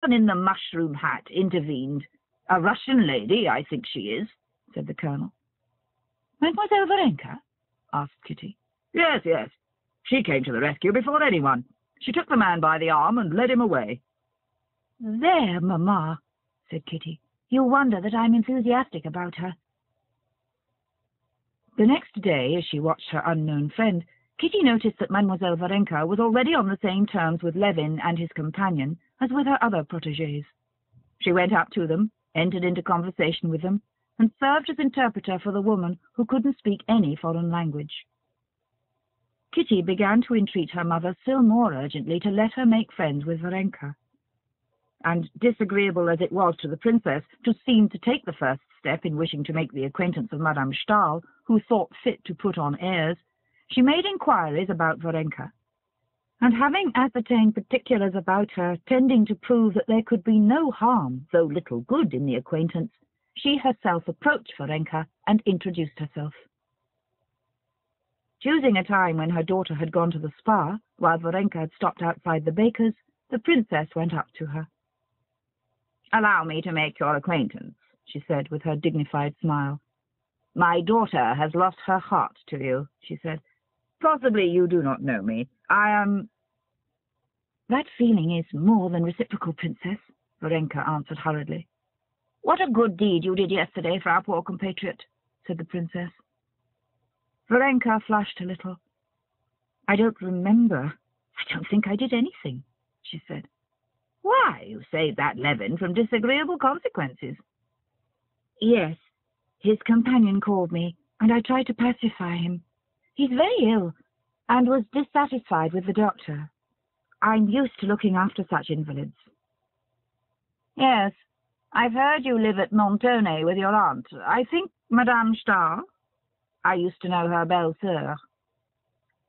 one in the mushroom hat intervened. A Russian lady, I think she is, said the colonel. Mademoiselle Varenka? Asked Kitty. Yes, yes. She came to the rescue before anyone. She took the man by the arm and led him away. There, Mamma, said Kitty. You wonder that I'm enthusiastic about her. The next day, as she watched her unknown friend, Kitty noticed that Mademoiselle Varenka was already on the same terms with Levin and his companion as with her other protégés. She went up to them, entered into conversation with them, and served as interpreter for the woman who couldn't speak any foreign language. Kitty began to entreat her mother still more urgently to let her make friends with Varenka. And disagreeable as it was to the princess to seem to take the first step in wishing to make the acquaintance of Madame Stahl, who thought fit to put on airs, she made inquiries about Varenka. And having ascertained particulars about her tending to prove that there could be no harm, though little good, in the acquaintance, she herself approached Varenka and introduced herself. Choosing a time when her daughter had gone to the spa, while Varenka had stopped outside the baker's, the princess went up to her. "Allow me to make your acquaintance," she said with her dignified smile. "My daughter has lost her heart to you," she said. "Possibly you do not know me. I am—" "That feeling is more than reciprocal, Princess," Varenka answered hurriedly. "What a good deed you did yesterday for our poor compatriot," said the princess. Varenka flushed a little. "I don't remember. I don't think I did anything," she said. "Why, you saved that Levin from disagreeable consequences." "Yes. His companion called me, and I tried to pacify him. He's very ill, and was dissatisfied with the doctor. I'm used to looking after such invalids." "Yes, I've heard you live at Montone with your aunt. I think Madame Stahl? I used to know her belle-sœur."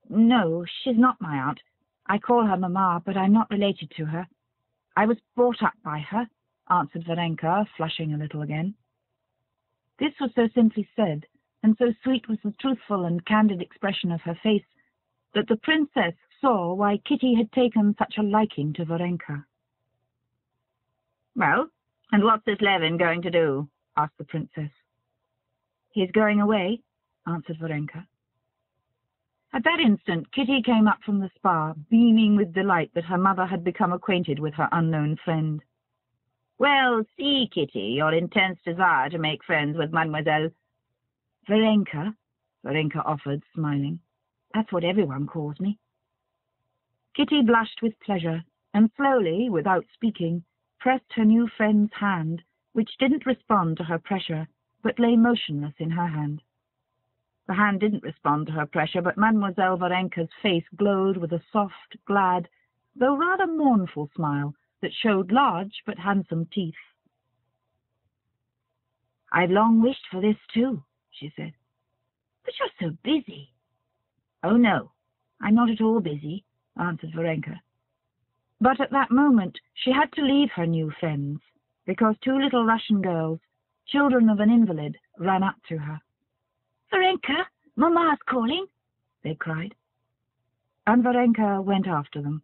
"No, she's not my aunt. I call her Mamma, but I'm not related to her. I was brought up by her," answered Varenka, flushing a little again. This was so simply said, and so sweet was the truthful and candid expression of her face, that the princess saw why Kitty had taken such a liking to Varenka. "Well, and what's this Levin going to do?" asked the princess. "He's going away," answered Varenka. At that instant Kitty came up from the spa, beaming with delight that her mother had become acquainted with her unknown friend. "Well, see, Kitty, your intense desire to make friends with Mademoiselle—" "Varenka," Varenka offered, smiling. "That's what everyone calls me." Kitty blushed with pleasure, and slowly, without speaking, pressed her new friend's hand, which didn't respond to her pressure, but lay motionless in her hand. The hand didn't respond to her pressure, but Mademoiselle Varenka's face glowed with a soft, glad, though rather mournful smile that showed large but handsome teeth. "I've long wished for this too," she said. "But you're so busy." "Oh, no, I'm not at all busy," answered Varenka. But at that moment she had to leave her new friends, because two little Russian girls, children of an invalid, ran up to her. "Varenka, Mamma's calling," they cried. And Varenka went after them.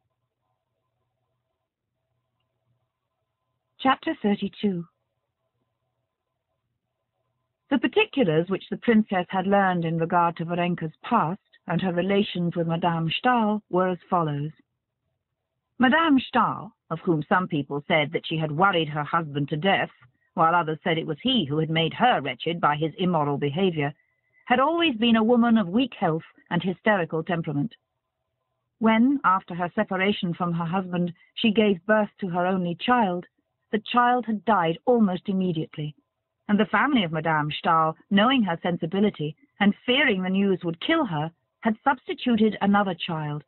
Chapter 32. The particulars which the princess had learned in regard to Varenka's past and her relations with Madame Stahl were as follows. Madame Stahl, of whom some people said that she had worried her husband to death, while others said it was he who had made her wretched by his immoral behavior, had always been a woman of weak health and hysterical temperament. When, after her separation from her husband, she gave birth to her only child, the child had died almost immediately, and the family of Madame Stahl, knowing her sensibility and fearing the news would kill her, had substituted another child,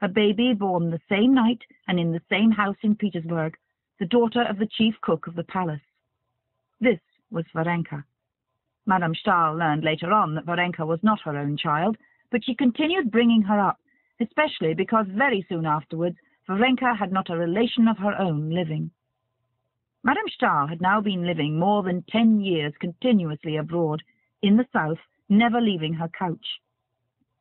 a baby born the same night and in the same house in Petersburg, the daughter of the chief cook of the palace. This was Varenka. Madame Stahl learned later on that Varenka was not her own child, but she continued bringing her up, especially because very soon afterwards Varenka had not a relation of her own living. Madame Stahl had now been living more than 10 years continuously abroad, in the south, never leaving her couch.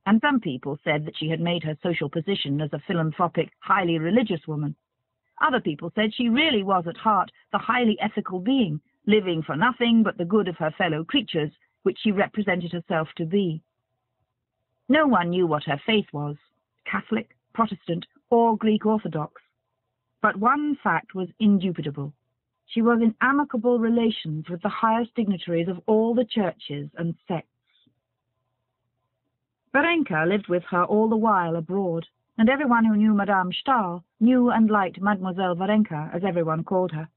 And some people said that she had made her social position as a philanthropic, highly religious woman. Other people said she really was at heart the highly ethical being, living for nothing but the good of her fellow creatures, which she represented herself to be. No one knew what her faith was, Catholic, Protestant, or Greek Orthodox. But one fact was indubitable. She was in amicable relations with the highest dignitaries of all the churches and sects. Varenka lived with her all the while abroad, and everyone who knew Madame Stahl knew and liked Mademoiselle Varenka, as everyone called her.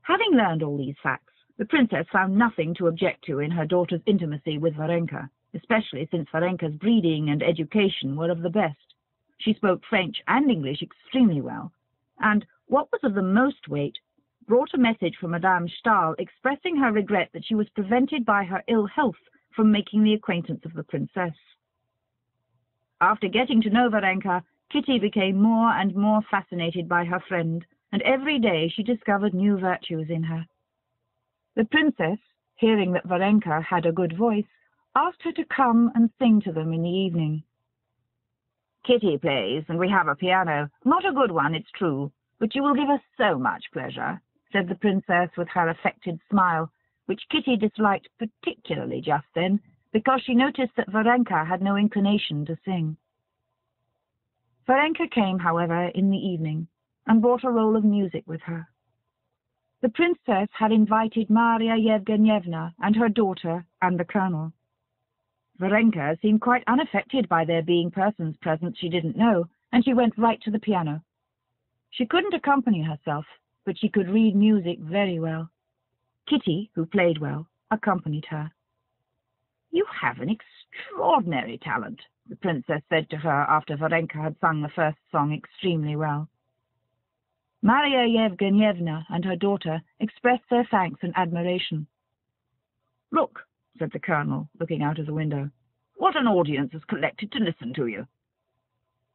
Having learned all these facts, the princess found nothing to object to in her daughter's intimacy with Varenka, especially since Varenka's breeding and education were of the best. She spoke French and English extremely well, and, what was of the most weight, brought a message from Madame Stahl expressing her regret that she was prevented by her ill health from making the acquaintance of the princess. After getting to know Varenka, Kitty became more and more fascinated by her friend, and every day she discovered new virtues in her. The princess, hearing that Varenka had a good voice, asked her to come and sing to them in the evening. "Kitty plays, and we have a piano. Not a good one, it's true, but you will give us so much pleasure," said the princess with her affected smile, which Kitty disliked particularly just then, because she noticed that Varenka had no inclination to sing. Varenka came, however, in the evening, and brought a roll of music with her. The princess had invited Maria Yevgenyevna and her daughter and the colonel. Varenka seemed quite unaffected by there being persons present she didn't know, and she went right to the piano. She couldn't accompany herself, but she could read music very well. Kitty, who played well, accompanied her. "You have an extraordinary talent," the princess said to her after Varenka had sung the first song extremely well. Maria Yevgenyevna and her daughter expressed their thanks and admiration. "Look," said the colonel, looking out of the window, "what an audience has collected to listen to you."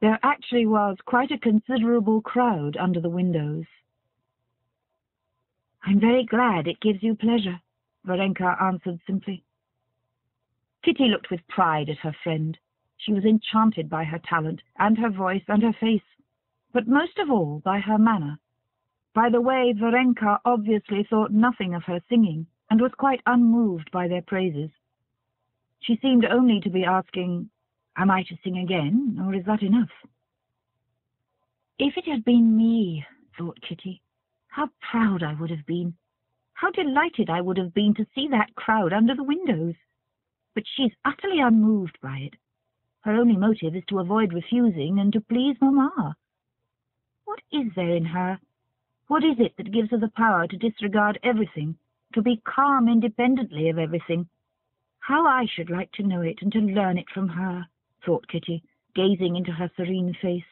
There actually was quite a considerable crowd under the windows. "I'm very glad it gives you pleasure," Varenka answered simply. Kitty looked with pride at her friend. She was enchanted by her talent and her voice and her face, but most of all by her manner, by the way Varenka obviously thought nothing of her singing and was quite unmoved by their praises. She seemed only to be asking, "Am I to sing again, or is that enough?" "If it had been me," thought Kitty, "how proud I would have been. How delighted I would have been to see that crowd under the windows. But she's utterly unmoved by it. Her only motive is to avoid refusing and to please Mamma. What is there in her? What is it that gives her the power to disregard everything, to be calm independently of everything? How I should like to know it and to learn it from her," thought Kitty, gazing into her serene face.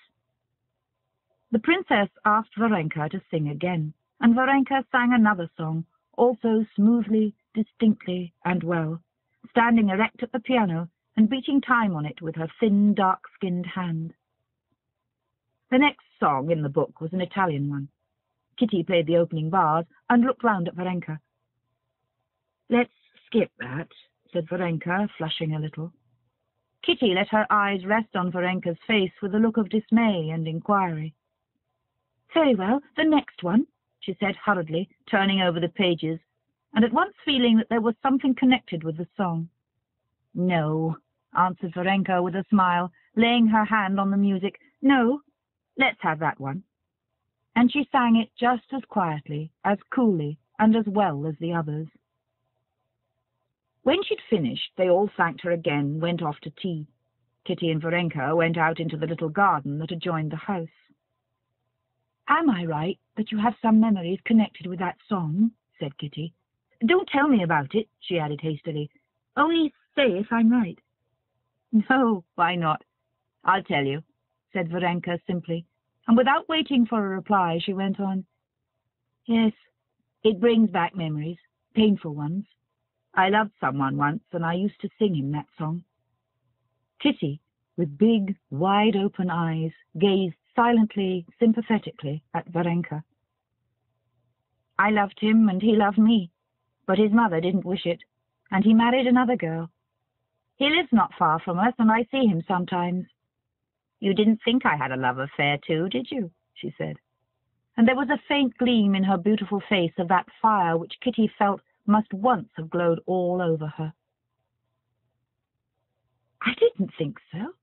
The princess asked Varenka to sing again, and Varenka sang another song, also smoothly, distinctly, and well, standing erect at the piano and beating time on it with her thin, dark-skinned hand. The next song in the book was an Italian one. Kitty played the opening bars and looked round at Varenka. "Let's skip that," said Varenka, flushing a little. Kitty let her eyes rest on Varenka's face with a look of dismay and inquiry. "Very well, the next one," she said hurriedly, turning over the pages, and at once feeling that there was something connected with the song. "No," answered Varenka with a smile, laying her hand on the music. "No, let's have that one." And she sang it just as quietly, as coolly, and as well as the others. When she'd finished, they all thanked her again and went off to tea. Kitty and Varenka went out into the little garden that adjoined the house. "Am I right that you have some memories connected with that song?" said Kitty. "Don't tell me about it," she added hastily. "Only say if I'm right." "No, why not? I'll tell you," said Varenka simply, and without waiting for a reply she went on. "Yes, it brings back memories, painful ones. I loved someone once, and I used to sing him that song." Kitty, with big, wide-open eyes, gazed silently, sympathetically at Varenka. "I loved him, and he loved me, but his mother didn't wish it, and he married another girl. He lives not far from us, and I see him sometimes. You didn't think I had a love affair too, did you?" she said, and there was a faint gleam in her beautiful face of that fire which Kitty felt must once have glowed all over her. "I didn't think so.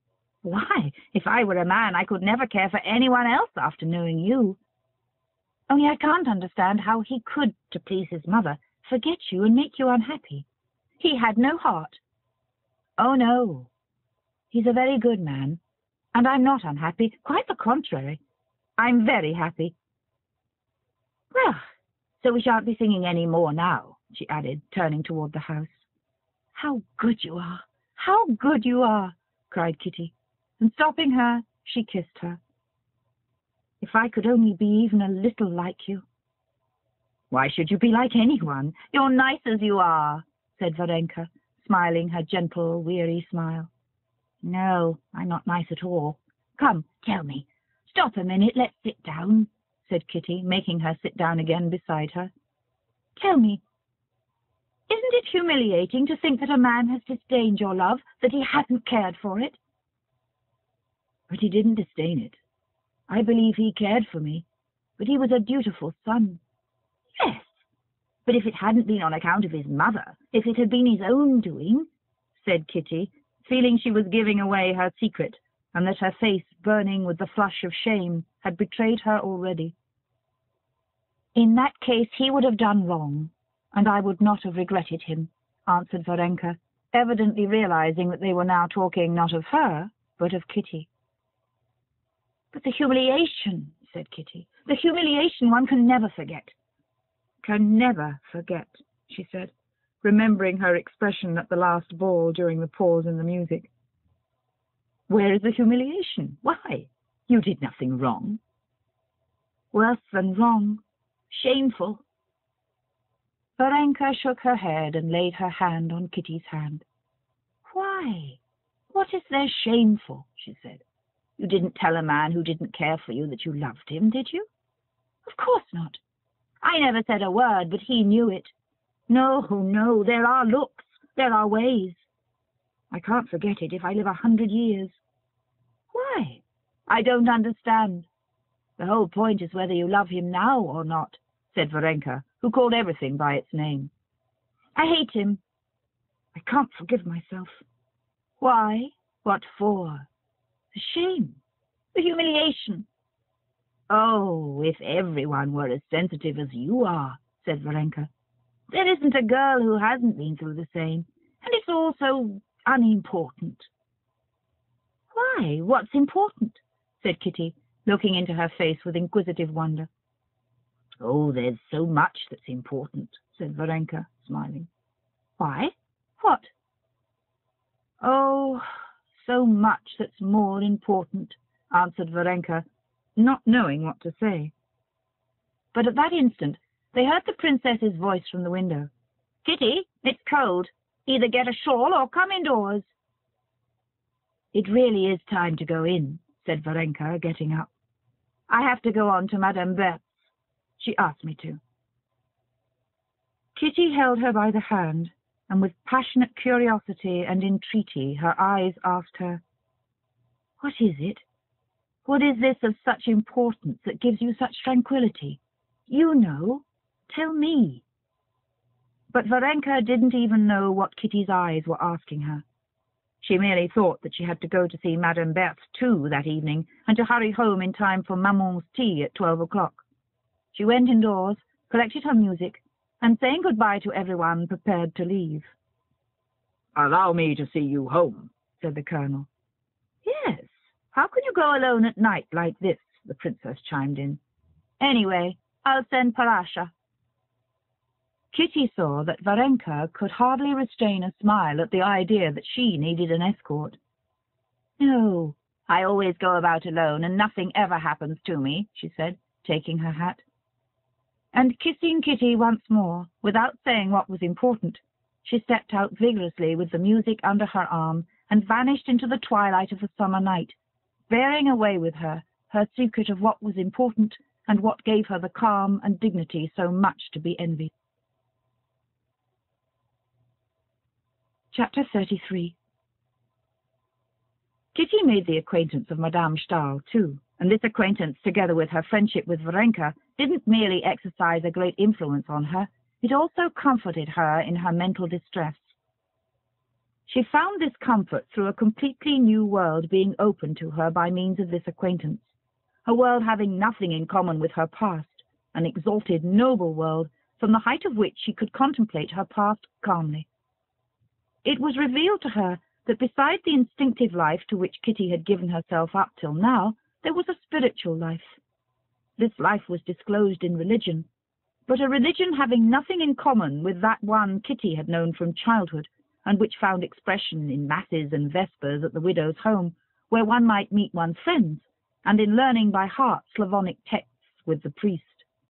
Why, if I were a man, I could never care for anyone else after knowing you. Only I can't understand how he could, to please his mother, forget you and make you unhappy. He had no heart." "Oh, no. He's a very good man, and I'm not unhappy. Quite the contrary. I'm very happy." "Well, so we shan't be singing any more now," she added, turning toward the house. "How good you are! How good you are!" cried Kitty, and stopping her, she kissed her. "If I could only be even a little like you." "Why should you be like anyone? You're nice as you are," said Varenka, smiling her gentle, weary smile. "No, I'm not nice at all. Come, tell me. Stop a minute, let's sit down," said Kitty, making her sit down again beside her. "Tell me, isn't it humiliating to think that a man has disdained your love, that he hasn't cared for it?" "But he didn't disdain it. I believe he cared for me, but he was a dutiful son." "Yes, but if it hadn't been on account of his mother, if it had been his own doing," said Kitty, feeling she was giving away her secret, and that her face, burning with the flush of shame, had betrayed her already. "In that case he would have done wrong, and I would not have regretted him," answered Varenka, evidently realizing that they were now talking not of her, but of Kitty. "But the humiliation," said Kitty, "the humiliation one can never forget." "Can never forget," she said, remembering her expression at the last ball during the pause in the music. "Where is the humiliation? Why? You did nothing wrong." "Worse than wrong. Shameful." Varenka shook her head and laid her hand on Kitty's hand. "Why? What is there shameful?" she said. "You didn't tell a man who didn't care for you that you loved him, did you?" "Of course not. I never said a word, but he knew it. No, no, there are looks, there are ways. I can't forget it if I live 100 years. Why? I don't understand. The whole point is whether you love him now or not," said Varenka, who called everything by its name. "I hate him. I can't forgive myself." "Why? What for?" "The shame, the humiliation." "Oh, if everyone were as sensitive as you are," said Varenka. "There isn't a girl who hasn't been through the same, and it's all so unimportant." "Why? What's important?" said Kitty, looking into her face with inquisitive wonder. "Oh, there's so much that's important," said Varenka, smiling. "Why? What?" "Oh, so much that's more important," answered Varenka, not knowing what to say. But at that instant they heard the princess's voice from the window. "Kitty, it's cold. Either get a shawl or come indoors." "It really is time to go in," said Varenka, getting up. "I have to go on to Madame Berthe's. She asked me to." Kitty held her by the hand, and with passionate curiosity and entreaty her eyes asked her, "What is it? What is this of such importance that gives you such tranquillity? You know. Tell me." But Varenka didn't even know what Kitty's eyes were asking her. She merely thought that she had to go to see Madame Berthe too that evening, and to hurry home in time for Maman's tea at 12 o'clock. She went indoors, collected her music, and saying goodbye to everyone, prepared to leave. "Allow me to see you home," said the colonel. "Yes, how can you go alone at night like this?" the princess chimed in. "Anyway, I'll send Parasha." Kitty saw that Varenka could hardly restrain a smile at the idea that she needed an escort. "No, I always go about alone, and nothing ever happens to me," she said, taking her hat. And kissing Kitty once more, without saying what was important, she stepped out vigorously with the music under her arm and vanished into the twilight of the summer night, bearing away with her her secret of what was important and what gave her the calm and dignity so much to be envied. Chapter 33. Kitty made the acquaintance of Madame Stahl, too, And this acquaintance, together with her friendship with Varenka, didn't merely exercise a great influence on her, it also comforted her in her mental distress. She found this comfort through a completely new world being opened to her by means of this acquaintance, a world having nothing in common with her past, an exalted, noble world, from the height of which she could contemplate her past calmly. It was revealed to her that beside the instinctive life to which Kitty had given herself up till now, there was a spiritual life. This life was disclosed in religion, but a religion having nothing in common with that one Kitty had known from childhood, and which found expression in masses and vespers at the widow's home, where one might meet one's friends, and in learning by heart Slavonic texts with the priest.